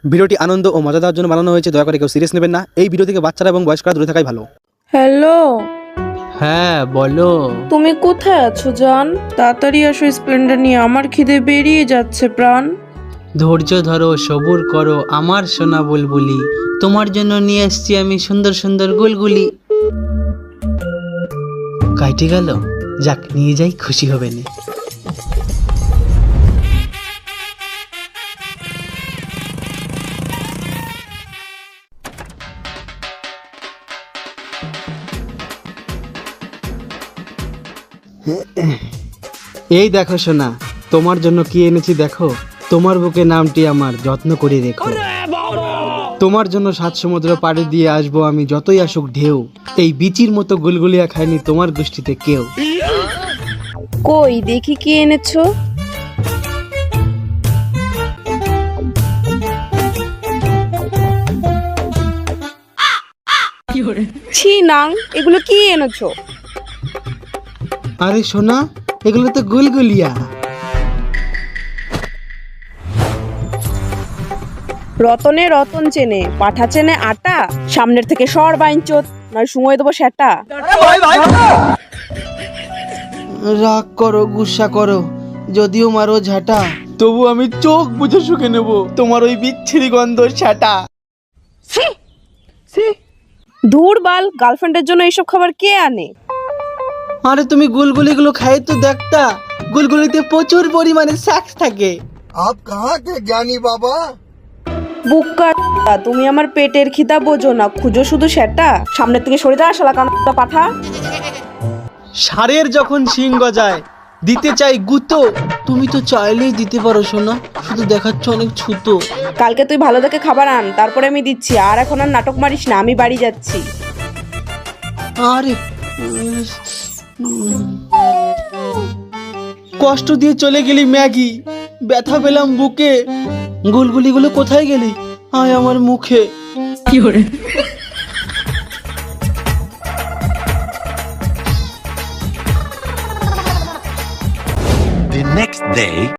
ভিডিওটি আনন্দ ও মজা দেওয়ার জন্য বানানো হয়েছে, দয়া করে কেউ সিরিয়াস নেবেন না। এই ভিডিও থেকে বাচ্চারা এবং বয়স্করা দূরে থাকাই ভালো। হ্যালো, হ্যাঁ বলো। তুমি কোথায় আছো জান? তাড়াতাড়ি আসো স্প্লেন্ডার নিয়ে, আমার খিদে বেরিয়ে যাচ্ছে প্রাণ। ধৈর্য ধরো, সবুর করো আমার সোনা বুলবুলি, তোমার জন্য নিয়ে এসেছি আমি সুন্দর সুন্দর গুলগুলি। কাইটে গেল, যাক নিয়ে যাই, খুশি হবে না। এই দেখো সোনা, তোমার জন্য কি এনেছি দেখো। তোমার বুকে নামটি আমার, যত্ন করে রেখো। তোমার জন্য 7 সমুদ্র পাড়ি দিয়ে আসবো আমি, যতই আসুক ঢেউ। এই বিচির মতো গুলগুলিয়া খায়নি তোমার গোষ্ঠীতে কেউ। কই দেখি কি এনেছো। ছি নাং, এগুলো কি এনেছো? আরে সোনা, এগুলো তো গুলগুলিয়া। রতনে রতন চেনে, পাঠা চেনে আটা। সামনের থেকে সর বাইঞ্চোত, নয় সময় দেবো সেটা। রাগ করো, গুসা করো, যদিও মারো ঝাঁটা, তবু আমি চোখ বুঝে শুকে নেব তোমার ওই বিচ্ছিরি গন্ধ ছাটা। ধুর বাল, গার্লফ্রেন্ডের জন্য এইসব খাবার কে আনে? আরে তুমি গুলগুলিগুলো খাই তো দেখতা, গুলগুলিতে প্রচুর পরিমাণে স্যাক্স থাকে। आप कहाँ थे ज्ञानी बाबा? বুক্কা, তুমি আমার পেটের খিদা বোঝো না, খুঁজো শুধু সেটা। সামনের থেকে সরে যা শালা কানা পাঠা। ষাঁড়ের যখন শিং গজায়, দিতে চাই গুতো। তুমি তো চাইলেই দিতে পারো সোনা, শুধু দেখাচ্ছ অনেক ছুতো। কালকে তুই ভালো দেখে খাবার আন, তারপরে আমি দিচ্ছি। আর এখন আর নাটক মারিস না, আমি বাড়ি যাচ্ছি। আরে কষ্ট দিয়ে চলে গেলি ম্যাগি, ব্যথা পেলাম বুকে। গুলগুলিগুলো কোথায় গেলি, আয় আমার মুখে। The next day.